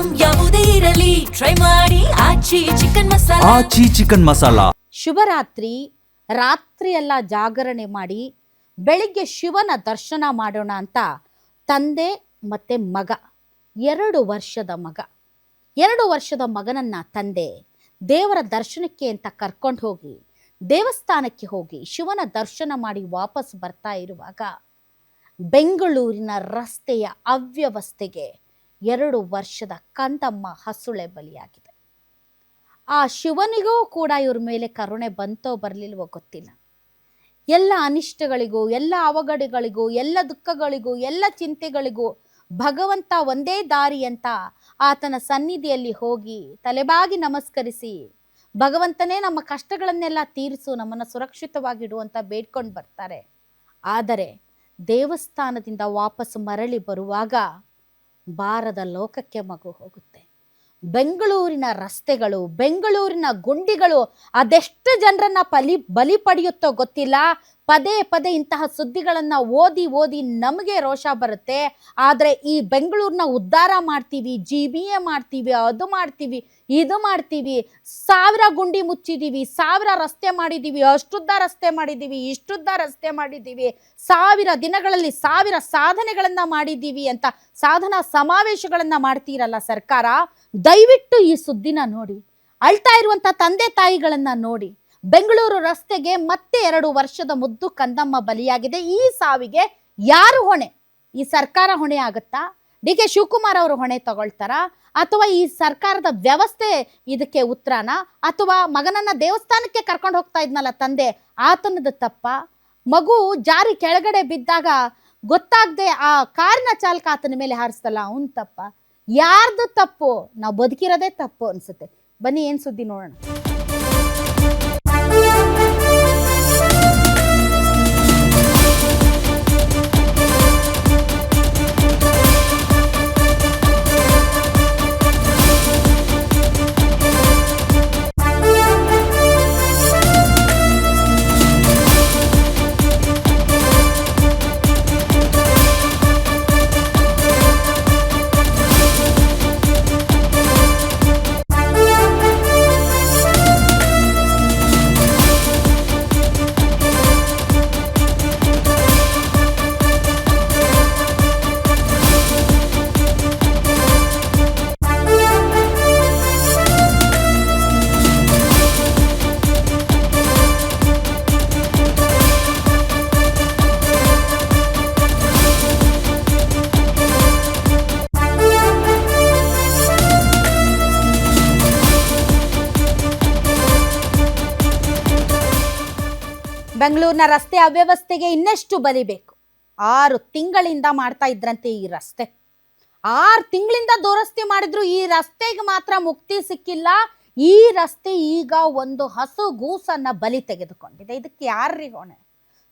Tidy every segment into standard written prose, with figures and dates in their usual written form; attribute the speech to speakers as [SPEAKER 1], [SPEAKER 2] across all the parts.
[SPEAKER 1] Item ಯಾವುದೇ ಇರಲಿ try ಮಾಡಿ ಆಚಿ ಚಿಕನ್ ಮಸಾಲಾ.
[SPEAKER 2] ಶುಭರಾತ್ರಿ. ರಾತ್ರಿಯೆಲ್ಲ ಜಾಗರಣೆ ಮಾಡಿ ಬೆಳಿಗ್ಗೆ ಶಿವನ ದರ್ಶನ ಮಾಡೋಣ ಅಂತ ತಂದೆ ಮತ್ತೆ ಮಗ, 2 ವರ್ಷದ ಮಗನನ್ನ ತಂದೆ ದೇವರ ದರ್ಶನಕ್ಕೆ ಅಂತ ಕರ್ಕೊಂಡು ಹೋಗಿ ದೇವಸ್ಥಾನಕ್ಕೆ ಹೋಗಿ ಶಿವನ ದರ್ಶನ ಮಾಡಿ ವಾಪಸ್ ಬರ್ತಾ ಇರುವಾಗ ಬೆಂಗಳೂರಿನ ರಸ್ತೆಯ ಅವ್ಯವಸ್ಥೆಗೆ 2 ವರ್ಷದ ಕಂದಮ್ಮ ಹಸುಳೆ ಬಲಿಯಾಗಿದೆ. ಆ ಶಿವನಿಗೂ ಕೂಡ ಇವ್ರ ಮೇಲೆ ಕರುಣೆ ಬಂತೋ ಬರಲಿಲ್ವೋ ಗೊತ್ತಿಲ್ಲ. ಎಲ್ಲ ಅನಿಷ್ಟಗಳಿಗೂ, ಎಲ್ಲ ಅವಘಡಗಳಿಗೂ, ಎಲ್ಲ ದುಃಖಗಳಿಗೂ, ಎಲ್ಲ ಚಿಂತೆಗಳಿಗೂ ಭಗವಂತ ಒಂದೇ ದಾರಿ ಅಂತ ಆತನ ಸನ್ನಿಧಿಯಲ್ಲಿ ಹೋಗಿ ತಲೆಬಾಗಿ ನಮಸ್ಕರಿಸಿ ಭಗವಂತನೇ ನಮ್ಮ ಕಷ್ಟಗಳನ್ನೆಲ್ಲ ತೀರಿಸು, ನಮ್ಮನ್ನು ಸುರಕ್ಷಿತವಾಗಿಡು ಅಂತ ಬೇಡ್ಕೊಂಡು ಬರ್ತಾರೆ. ಆದರೆ ದೇವಸ್ಥಾನದಿಂದ ವಾಪಸ್ ಮರಳಿ ಬರುವಾಗ ಬಾರದ ಲೋಕಕ್ಕೆ ಮಗು ಹೋಗುತ್ತೆ. ಬೆಂಗಳೂರಿನ ರಸ್ತೆಗಳು, ಬೆಂಗಳೂರಿನ ಗುಂಡಿಗಳು ಅದೆಷ್ಟು ಜನರನ್ನ ಬಲಿ ಪಡೆಯುತ್ತೋ ಗೊತ್ತಿಲ್ಲ. ಪದೇ ಪದೇ ಇಂತಹ ಸುದ್ದಿಗಳನ್ನು ಓದಿ ನಮಗೆ ರೋಷ ಬರುತ್ತೆ. ಆದರೆ ಈ ಬೆಂಗಳೂರನ್ನ ಉದ್ಧಾರ ಮಾಡ್ತೀವಿ, GBA ಮಾಡ್ತೀವಿ, ಅದು ಮಾಡ್ತೀವಿ, ಇದು ಮಾಡ್ತೀವಿ, 1000 ಗುಂಡಿ ಮುಚ್ಚಿದ್ದೀವಿ, 1000 ರಸ್ತೆ ಮಾಡಿದ್ದೀವಿ, ಅಷ್ಟುದ್ದ ರಸ್ತೆ ಮಾಡಿದ್ದೀವಿ, ಇಷ್ಟುದ್ದ ರಸ್ತೆ ಮಾಡಿದ್ದೀವಿ, 1000 ದಿನಗಳಲ್ಲಿ 1000 ಸಾಧನೆಗಳನ್ನು ಮಾಡಿದ್ದೀವಿ ಅಂತ ಸಾಧನಾ ಸಮಾವೇಶಗಳನ್ನು ಮಾಡ್ತೀರಲ್ಲ ಸರ್ಕಾರ, ದಯವಿಟ್ಟು ಈ ಸುದ್ದಿನ ನೋಡಿ. ಅಳ್ತಾ ಇರುವಂಥ ತಂದೆ ತಾಯಿಗಳನ್ನು ನೋಡಿ. ಬೆಂಗಳೂರು ರಸ್ತೆಗೆ ಮತ್ತೆ 2 ವರ್ಷದ ಮುದ್ದು ಕಂದಮ್ಮ ಬಲಿಯಾಗಿದೆ. ಈ ಸಾವಿಗೆ ಯಾರು ಹೊಣೆ? ಈ ಸರ್ಕಾರ ಹೊಣೆ ಆಗುತ್ತಾ? DK ಶಿವಕುಮಾರ್ ಅವರು ಹೊಣೆ ತಗೊಳ್ತಾರಾ? ಅಥವಾ ಈ ಸರ್ಕಾರದ ವ್ಯವಸ್ಥೆ ಇದಕ್ಕೆ ಉತ್ತರನ? ಅಥವಾ ಮಗನನ್ನ ದೇವಸ್ಥಾನಕ್ಕೆ ಕರ್ಕೊಂಡು ಹೋಗ್ತಾ ಇದ್ನಲ್ಲ ತಂದೆ, ಆತನದ ತಪ್ಪ? ಮಗು ಜಾರಿ ಕೆಳಗಡೆ ಬಿದ್ದಾಗ ಗೊತ್ತಾಗದೆ ಆ ಕಾರಿನ ಚಾಲಕ ಆತನ ಮೇಲೆ ಹಾರಿಸ್ತಲ್ಲ, ಅವನ್ ತಪ್ಪ? ಯಾರ್ದು ತಪ್ಪು? ನಾವು ಬದುಕಿರೋದೇ ತಪ್ಪು ಅನ್ಸುತ್ತೆ. ಬನ್ನಿ ಏನ್ ಸುದ್ದಿ ನೋಡೋಣ. ಬೆಂಗಳೂರಿನ ರಸ್ತೆ ಅವ್ಯವಸ್ಥೆಗೆ ಇನ್ನೆಷ್ಟು ಬಲಿಬೇಕು? 6 ತಿಂಗಳಿಂದ ಮಾಡ್ತಾ ಇದ್ರಂತೆ ಈ ರಸ್ತೆ. 6 ತಿಂಗಳಿಂದ ದುರಸ್ತಿ ಮಾಡಿದ್ರು, ಈ ರಸ್ತೆಗೆ ಮಾತ್ರ ಮುಕ್ತಿ ಸಿಕ್ಕಿಲ್ಲ. ಈ ರಸ್ತೆ ಈಗ ಒಂದು ಹಸು ಗೂಸನ್ನ ಬಲಿ ತೆಗೆದುಕೊಂಡಿದೆ. ಇದಕ್ಕೆ ಯಾರ್ರೀ ಹೊಣೆ?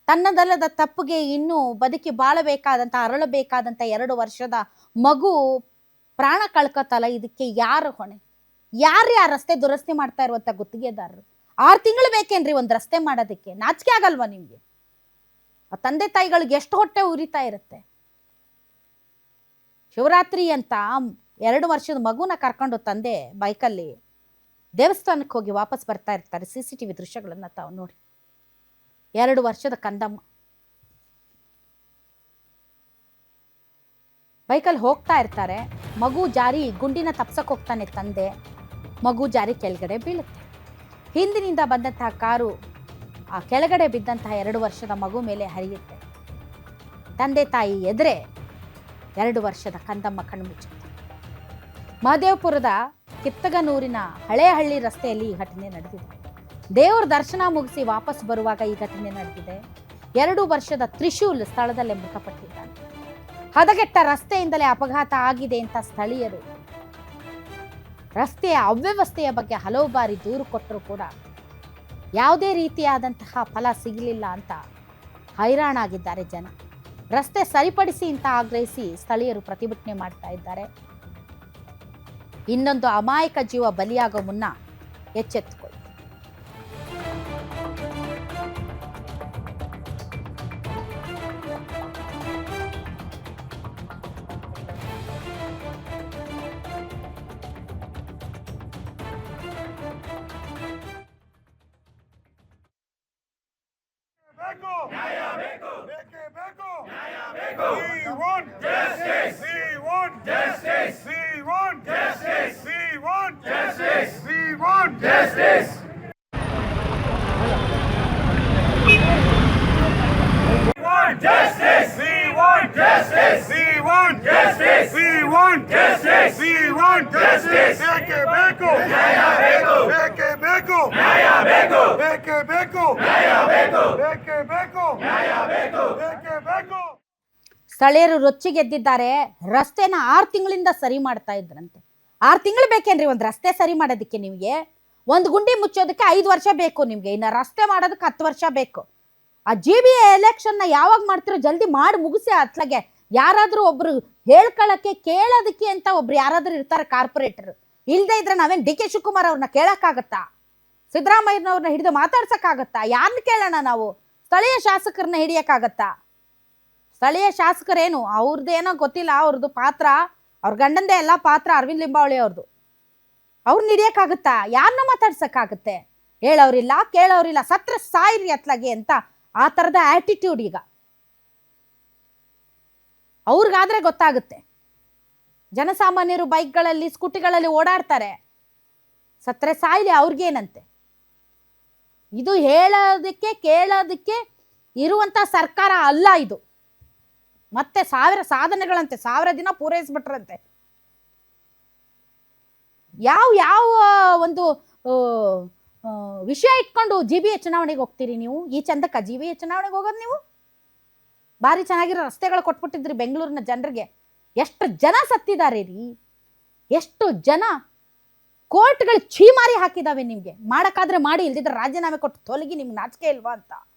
[SPEAKER 2] ತನ್ನದಲ್ಲದ ತಪ್ಪಿಗೆ ಇನ್ನೂ ಬದುಕಿ ಬಾಳಬೇಕಾದಂಥ, ಅರಳಬೇಕಾದಂಥ 2 ವರ್ಷದ ಮಗು ಪ್ರಾಣ ಕಳ್ಕೊತಲ್ಲ, ಇದಕ್ಕೆ ಯಾರು ಹೊಣೆ? ಯಾರ್ರೀ ಆ ರಸ್ತೆ ದುರಸ್ತಿ ಮಾಡ್ತಾ ಇರುವಂಥ ಗುತ್ತಿಗೆದಾರರು? 6 ತಿಂಗಳು ಬೇಕೇನ್ರಿ ಒಂದು ರಸ್ತೆ ಮಾಡೋದಕ್ಕೆ? ನಾಚಿಕೆ ಆಗಲ್ವಾ ನಿಮ್ಗೆ? ಆ ತಂದೆ ತಾಯಿಗಳಿಗೆ ಎಷ್ಟು ಹೊಟ್ಟೆ ಉರಿತಾ ಇರುತ್ತೆ. ಶಿವರಾತ್ರಿ ಅಂತ 2 ವರ್ಷದ ಮಗುನ ಕರ್ಕೊಂಡು ತಂದೆ ಬೈಕಲ್ಲಿ ದೇವಸ್ಥಾನಕ್ಕೆ ಹೋಗಿ ವಾಪಸ್ ಬರ್ತಾ ಇರ್ತಾರೆ. CCTV ದೃಶ್ಯಗಳನ್ನ ತಾವು ನೋಡಿ. 2 ವರ್ಷದ ಕಂದಮ್ಮ ಬೈಕಲ್ಲಿ ಹೋಗ್ತಾ ಇರ್ತಾರೆ. ಮಗು ಜಾರಿ ಗುಂಡಿನ ತಪ್ಸಕ್ಕೆ ಹೋಗ್ತಾನೆ ತಂದೆ. ಮಗು ಜಾರಿ ಕೆಳಗಡೆ ಬೀಳುತ್ತೆ. ಹಿಂದಿನಿಂದ ಬಂದಂತಹ ಕಾರು ಆ ಕೆಳಗಡೆ ಬಿದ್ದಂತಹ 2 ವರ್ಷದ ಮಗು ಮೇಲೆ ಹರಿಯುತ್ತೆ. ತಂದೆ ತಾಯಿ ಎದುರೇ 2 ವರ್ಷದ ಕಂದಮ್ಮ ಕಣ್ಮುಚ್ಚುತ್ತೆ. ಮಹದೇವಪುರದ ಕಿತ್ತಗನೂರಿನ ಹಳೇಹಳ್ಳಿ ರಸ್ತೆಯಲ್ಲಿ ಈ ಘಟನೆ ನಡೆದಿದೆ. ದೇವರ ದರ್ಶನ ಮುಗಿಸಿ ವಾಪಸ್ ಬರುವಾಗ ಈ ಘಟನೆ ನಡೆದಿದೆ. 2 ವರ್ಷದ ತ್ರಿಶೂಲ್ ಸ್ಥಳದಲ್ಲೇ ಮೃತಪಟ್ಟಿದ್ದಾನೆ. ಹದಗೆಟ್ಟ ರಸ್ತೆಯಿಂದಲೇ ಅಪಘಾತ ಆಗಿದೆ ಅಂತ ಸ್ಥಳೀಯರು ರಸ್ತೆಯ ಅವ್ಯವಸ್ಥೆಯ ಬಗ್ಗೆ ಹಲವು ಬಾರಿ ದೂರು ಕೊಟ್ಟರು ಕೂಡ ಯಾವುದೇ ರೀತಿಯಾದಂತಹ ಫಲ ಸಿಗಲಿಲ್ಲ ಅಂತ ಹೈರಾಣಾಗಿದ್ದಾರೆ ಜನ. ರಸ್ತೆ ಸರಿಪಡಿಸಿ ಅಂತ ಆಗ್ರಹಿಸಿ ಸ್ಥಳೀಯರು ಪ್ರತಿಭಟನೆ ಮಾಡ್ತಾ ಇದ್ದಾರೆ. ಇನ್ನೊಂದು ಅಮಾಯಕ ಜೀವ ಬಲಿಯಾಗೋ ಮುನ್ನ ಎಚ್ಚೆತ್ತುಕೊಳ್ಳಿ. ಸ್ಥಳೀಯರು ರೊಚ್ಚಿಗೆದ್ದಿದ್ದಾರೆ. ರಸ್ತೆನ 6 ತಿಂಗಳಿಂದ ಸರಿ ಮಾಡ್ತಾ ಇದ್ರಂತೆ. 6 ತಿಂಗಳು ಬೇಕೇನ್ರಿ ಒಂದು ರಸ್ತೆ ಸರಿ ಮಾಡೋದಕ್ಕೆ? ನಿಮಗೆ ಒಂದು ಗುಂಡಿ ಮುಚ್ಚೋದಕ್ಕೆ 5 ವರ್ಷ ಬೇಕು ನಿಮಗೆ, ಇನ್ನು ರಸ್ತೆ ಮಾಡೋದಕ್ಕೆ 10 ವರ್ಷ ಬೇಕು. ಆ GBA ಎಲೆಕ್ಷನ್ನ ಯಾವಾಗ ಮಾಡ್ತಿರೋ ಜಲ್ದಿ ಮಾಡಿ ಮುಗಿಸಿ. ಅತ್ಲಾಗೆ ಯಾರಾದರೂ ಒಬ್ರು ಹೇಳ್ಕೊಳ್ಳೋಕ್ಕೆ ಕೇಳೋದಕ್ಕೆ ಅಂತ ಒಬ್ರು ಯಾರಾದರೂ ಇರ್ತಾರೆ ಕಾರ್ಪೊರೇಟರ್. ಇಲ್ಲದೆ ಇದ್ರೆ ನಾವೇನು DK ಶಿವಕುಮಾರ್ ಅವ್ರನ್ನ ಕೇಳೋಕ್ಕಾಗತ್ತಾ? ಸಿದ್ದರಾಮಯ್ಯನವ್ರನ್ನ ಹಿಡಿದು ಮಾತಾಡ್ಸೋಕ್ಕಾಗತ್ತಾ? ಯಾರನ್ನ ಕೇಳೋಣ ನಾವು? ಸ್ಥಳೀಯ ಶಾಸಕರನ್ನ ಹಿಡಿಯೋಕ್ಕಾಗತ್ತಾ? ಸ್ಥಳೀಯ ಶಾಸಕರೇನು ಅವ್ರದ್ದೇನೋ ಗೊತ್ತಿಲ್ಲ, ಅವ್ರದ್ದು ಪಾತ್ರ, ಅವ್ರ ಗಂಡಂದೇ ಎಲ್ಲ ಪಾತ್ರ, ಅರವಿಂದ್ ಲಿಂಬಾವಳಿ ಅವ್ರದ್ದು. ಅವ್ರನ್ನ ಹಿಡಿಯೋಕ್ಕಾಗತ್ತಾ? ಯಾರನ್ನ ಮಾತಾಡ್ಸೋಕ್ಕಾಗತ್ತೆ? ಹೇಳೋರಿಲ್ಲ ಕೇಳೋರಿಲ್ಲ, ಸತ್ರ ಸಾಯಿರಿ ಅತ್ಲಾಗೆ ಅಂತ ಆ ಥರದ ಆ್ಯಟಿಟ್ಯೂಡ್ ಈಗ ಅವ್ರಿಗಾದ್ರೆ ಗೊತ್ತಾಗುತ್ತೆ. ಜನಸಾಮಾನ್ಯರು ಬೈಕ್ಗಳಲ್ಲಿ ಸ್ಕೂಟಿಗಳಲ್ಲಿ ಓಡಾಡ್ತಾರೆ, ಸತ್ರೆ ಸಾಯ್ಲಿ ಅವ್ರಿಗೇನಂತೆ. ಇದು ಹೇಳೋದಕ್ಕೆ ಕೇಳೋದಕ್ಕೆ ಇರುವಂಥ ಸರ್ಕಾರ ಅಲ್ಲ ಇದು. ಮತ್ತೆ 1000 ಸಾಧನೆಗಳಂತೆ, 1000 ದಿನ ಪೂರೈಸ್ಬಿಟ್ರಂತೆ. ಯಾವ ಒಂದು ವಿಷಯ ಇಟ್ಕೊಂಡು GBA ಚುನಾವಣೆಗೆ ಹೋಗ್ತೀರಿ ನೀವು? ಈ ಚಂದಕ್ಕ GBA ಚುನಾವಣೆಗೆ ಹೋಗೋದು ನೀವು? ಭಾರಿ ಚೆನ್ನಾಗಿರೋ ರಸ್ತೆಗಳು ಕೊಟ್ಬಿಟ್ಟಿದ್ರಿ ಬೆಂಗಳೂರಿನ ಜನರಿಗೆ. ಎಷ್ಟು ಜನ ಸತ್ತಿದ್ದಾರೆ ರೀ, ಎಷ್ಟು ಜನ ಕೋರ್ಟ್ಗಳು ಛೀಮಾರಿ ಹಾಕಿದಾವೆ ನಿಮಗೆ. ಮಾಡೋಕ್ಕಾದ್ರೆ ಮಾಡಿ, ಇಲ್ದಿದ್ರೆ ರಾಜೀನಾಮೆ ಕೊಟ್ಟು ತೊಲಗಿ, ನಿಮ್ಗೆ ನಾಚಿಕೆ ಇಲ್ವಾ ಅಂತ.